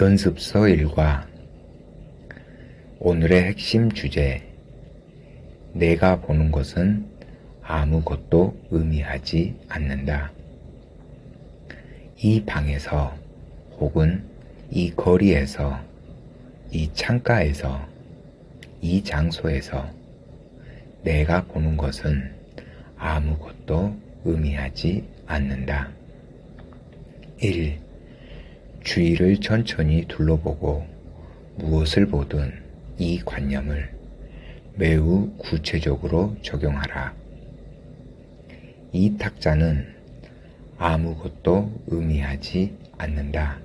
연습서 1과 오늘의 핵심 주제, 내가 보는 것은 아무것도 의미하지 않는다. 이 방에서 혹은 이 거리에서, 이 창가에서, 이 장소에서 내가 보는 것은 아무것도 의미하지 않는다. 1. 주위를 천천히 둘러보고 무엇을 보든 이 관념을 매우 구체적으로 적용하라. 이 탁자는 아무것도 의미하지 않는다.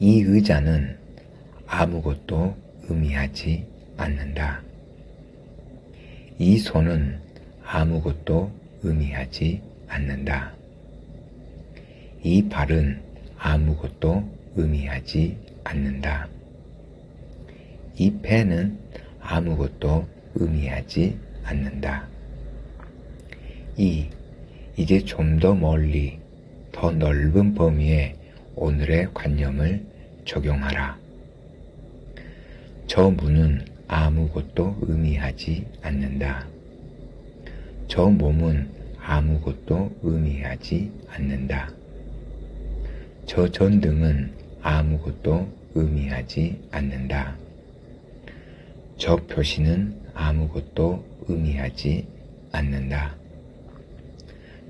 이 의자는 아무것도 의미하지 않는다. 이 손은 아무것도 의미하지 않는다. 이 발은 아무것도 의미하지 않는다. 이 펜은 아무것도 의미하지 않는다. 이제 좀 더 멀리, 더 넓은 범위에 오늘의 관념을 적용하라. 저 문은 아무것도 의미하지 않는다. 저 몸은 아무것도 의미하지 않는다. 저 전등은 아무것도 의미하지 않는다. 저 표시는 아무것도 의미하지 않는다.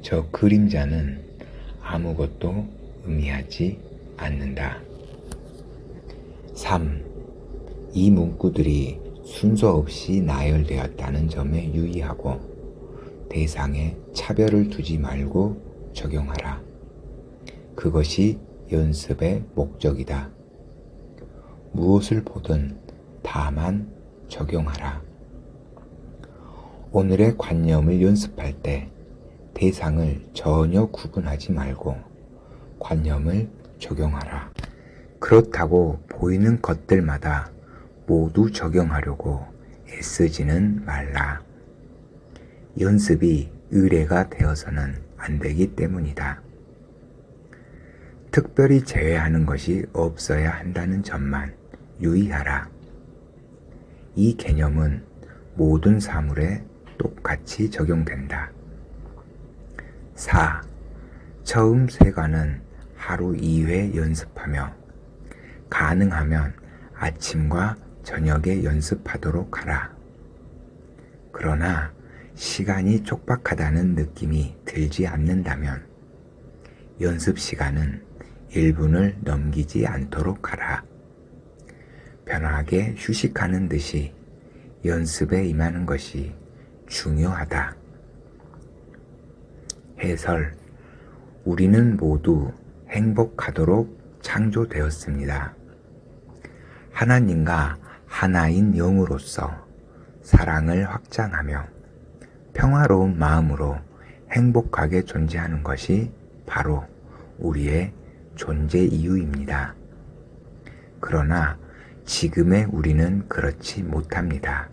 저 그림자는 아무것도 의미하지 않는다. 3. 이 문구들이 순서 없이 나열되었다는 점에 유의하고 대상에 차별을 두지 말고 적용하라. 그것이 연습의 목적이다. 무엇을 보든 다만 적용하라. 오늘의 관념을 연습할 때 대상을 전혀 구분하지 말고 관념을 적용하라. 그렇다고 보이는 것들마다 모두 적용하려고 애쓰지는 말라. 연습이 의례가 되어서는 안 되기 때문이다. 특별히 제외하는 것이 없어야 한다는 점만 유의하라. 이 개념은 모든 사물에 똑같이 적용된다. 4. 처음 세관은 하루 2회 연습하며 가능하면 아침과 저녁에 연습하도록 하라. 그러나 시간이 촉박하다는 느낌이 들지 않는다면 연습 시간은 1분을 넘기지 않도록 하라. 편하게 휴식하는 듯이 연습에 임하는 것이 중요하다. 해설. 우리는 모두 행복하도록 창조되었습니다. 하나님과 하나인 영으로서 사랑을 확장하며 평화로운 마음으로 행복하게 존재하는 것이 바로 우리의 존재 이유입니다. 그러나 지금의 우리는 그렇지 못합니다.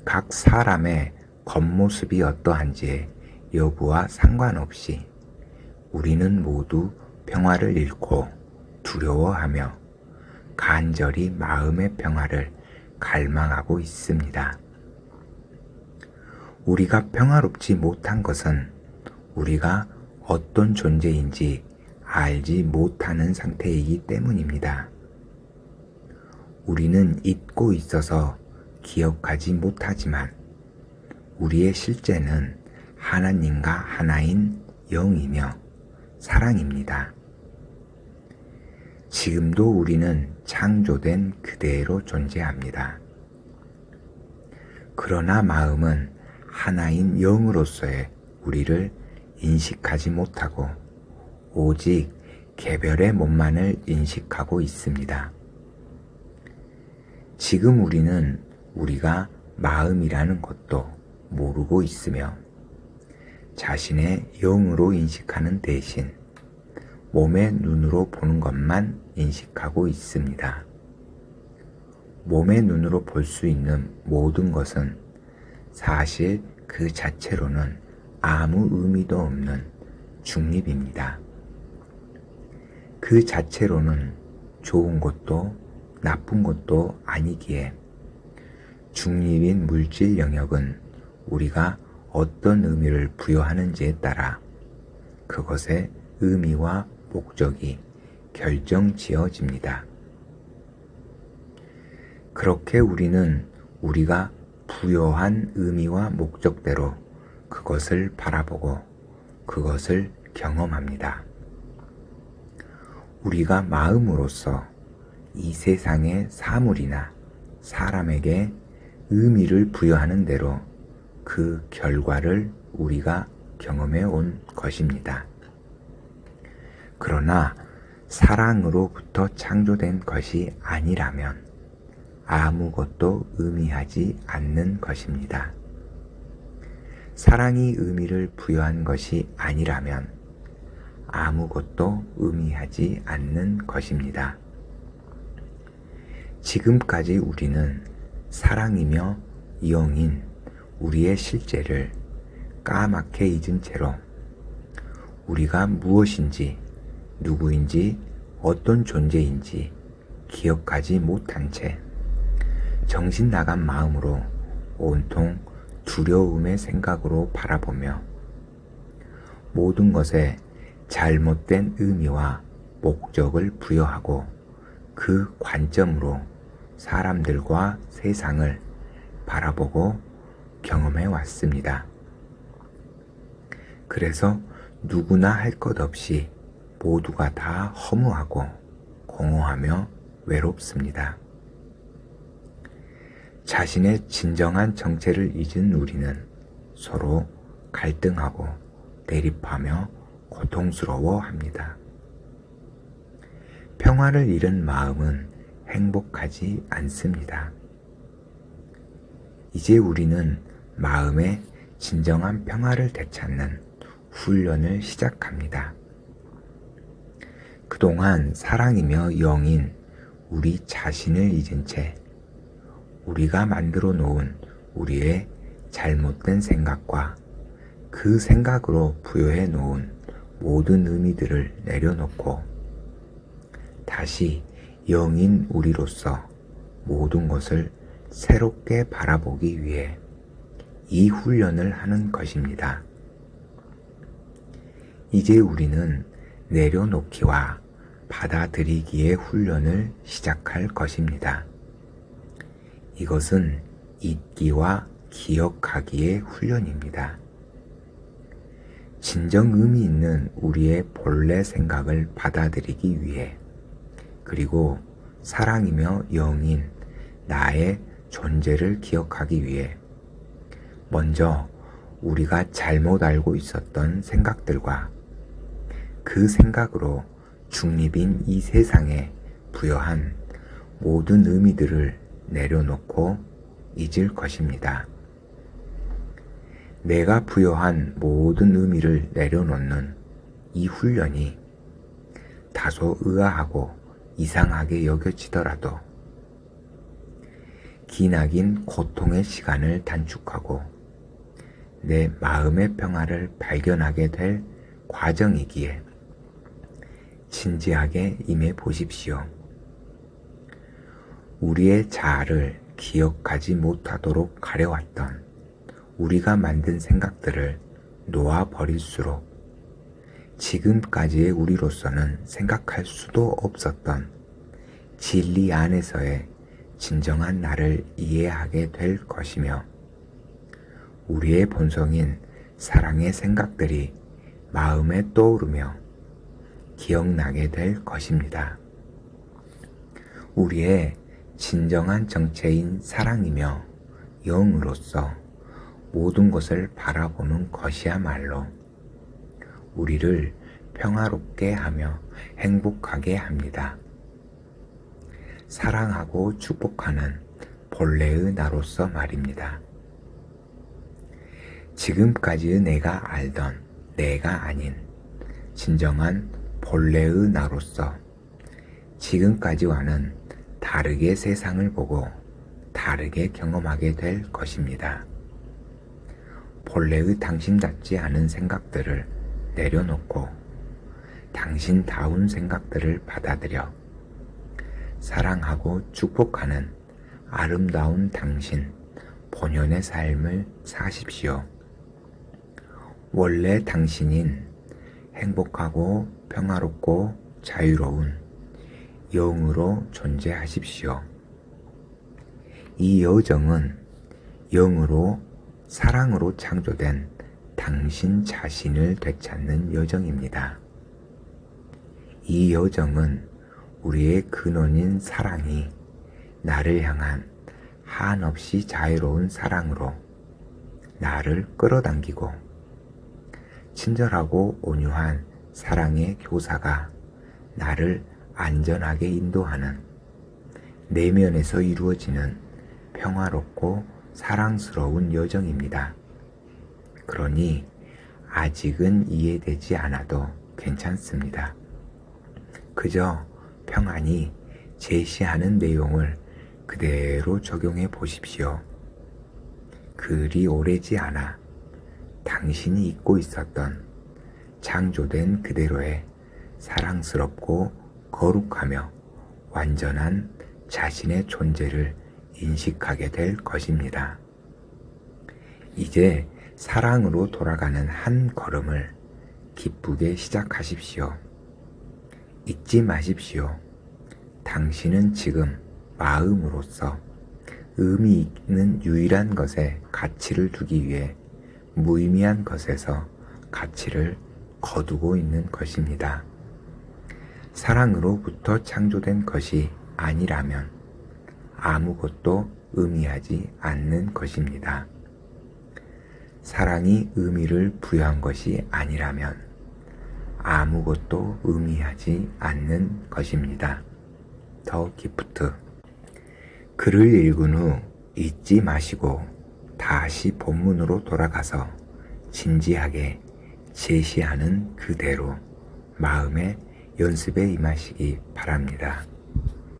각 사람의 겉모습이 어떠한지에 여부와 상관없이 우리는 모두 평화를 잃고 두려워하며 간절히 마음의 평화를 갈망하고 있습니다. 우리가 평화롭지 못한 것은 우리가 어떤 존재인지 알지 못하는 상태이기 때문입니다. 우리는 잊고 있어서 기억하지 못하지만 우리의 실제는 하나님과 하나인 영이며 사랑입니다. 지금도 우리는 창조된 그대로 존재합니다. 그러나 마음은 하나인 영으로서의 우리를 인식하지 못하고 오직 개별의 몸만을 인식하고 있습니다. 지금 우리는 우리가 마음이라는 것도 모르고 있으며 자신의 영으로 인식하는 대신 몸의 눈으로 보는 것만 인식하고 있습니다. 몸의 눈으로 볼 수 있는 모든 것은 사실 그 자체로는 아무 의미도 없는 중립입니다. 그 자체로는 좋은 것도 나쁜 것도 아니기에 중립인 물질 영역은 우리가 어떤 의미를 부여하는지에 따라 그것의 의미와 목적이 결정지어집니다. 그렇게 우리는 우리가 부여한 의미와 목적대로 그것을 바라보고 그것을 경험합니다. 우리가 마음으로써 이 세상의 사물이나 사람에게 의미를 부여하는 대로 그 결과를 우리가 경험해 온 것입니다. 그러나 사랑으로부터 창조된 것이 아니라면 아무것도 의미하지 않는 것입니다. 사랑이 의미를 부여한 것이 아니라면 아무것도 의미하지 않는 것입니다. 지금까지 우리는 사랑이며 영인 우리의 실제를 까맣게 잊은 채로 우리가 무엇인지 누구인지 어떤 존재인지 기억하지 못한 채 정신 나간 마음으로 온통 두려움의 생각으로 바라보며 모든 것에 잘못된 의미와 목적을 부여하고 그 관점으로 사람들과 세상을 바라보고 경험해 왔습니다. 그래서 누구나 할 것 없이 모두가 다 허무하고 공허하며 외롭습니다. 자신의 진정한 정체를 잊은 우리는 서로 갈등하고 대립하며 고통스러워합니다. 평화를 잃은 마음은 행복하지 않습니다. 이제 우리는 마음의 진정한 평화를 되찾는 훈련을 시작합니다. 그동안 사랑이며 영인 우리 자신을 잊은 채 우리가 만들어 놓은 우리의 잘못된 생각과 그 생각으로 부여해 놓은 모든 의미들을 내려놓고 다시 영인 우리로서 모든 것을 새롭게 바라보기 위해 이 훈련을 하는 것입니다. 이제 우리는 내려놓기와 받아들이기의 훈련을 시작할 것입니다. 이것은 잊기와 기억하기의 훈련입니다. 진정 의미 있는 우리의 본래 생각을 받아들이기 위해 그리고 사랑이며 영인 나의 존재를 기억하기 위해 먼저 우리가 잘못 알고 있었던 생각들과 그 생각으로 중립인 이 세상에 부여한 모든 의미들을 내려놓고 잊을 것입니다. 내가 부여한 모든 의미를 내려놓는 이 훈련이 다소 의아하고 이상하게 여겨지더라도 기나긴 고통의 시간을 단축하고 내 마음의 평화를 발견하게 될 과정이기에 진지하게 임해 보십시오. 우리의 자아를 기억하지 못하도록 가려왔던 우리가 만든 생각들을 놓아버릴수록 지금까지의 우리로서는 생각할 수도 없었던 진리 안에서의 진정한 나를 이해하게 될 것이며 우리의 본성인 사랑의 생각들이 마음에 떠오르며 기억나게 될 것입니다. 우리의 진정한 정체인 사랑이며 영으로서 모든 것을 바라보는 것이야말로 우리를 평화롭게 하며 행복하게 합니다. 사랑하고 축복하는 본래의 나로서 말입니다. 지금까지의 내가 알던 내가 아닌 진정한 본래의 나로서 지금까지와는 다르게 세상을 보고 다르게 경험하게 될 것입니다. 본래의 당신답지 않은 생각들을 내려놓고 당신다운 생각들을 받아들여 사랑하고 축복하는 아름다운 당신 본연의 삶을 사십시오. 원래 당신인 행복하고 평화롭고 자유로운 영으로 존재하십시오. 이 여정은 영으로 사랑으로 창조된 당신 자신을 되찾는 여정입니다. 이 여정은 우리의 근원인 사랑이 나를 향한 한없이 자유로운 사랑으로 나를 끌어당기고 친절하고 온유한 사랑의 교사가 나를 안전하게 인도하는 내면에서 이루어지는 평화롭고 사랑스러운 여정입니다. 그러니 아직은 이해되지 않아도 괜찮습니다. 그저 평안히 제시하는 내용을 그대로 적용해 보십시오. 그리 오래지 않아 당신이 잊고 있었던 창조된 그대로의 사랑스럽고 거룩하며 완전한 자신의 존재를 인식하게 될 것입니다. 이제 사랑으로 돌아가는 한 걸음을 기쁘게 시작하십시오. 잊지 마십시오. 당신은 지금 마음으로서 의미 있는 유일한 것에 가치를 두기 위해 무의미한 것에서 가치를 거두고 있는 것입니다. 사랑으로부터 창조된 것이 아니라면 아무것도 의미하지 않는 것입니다. 사랑이 의미를 부여한 것이 아니라면 아무것도 의미하지 않는 것입니다. 더 기프트. 글을 읽은 후 잊지 마시고 다시 본문으로 돌아가서 진지하게 제시하는 그대로 마음의 연습에 임하시기 바랍니다.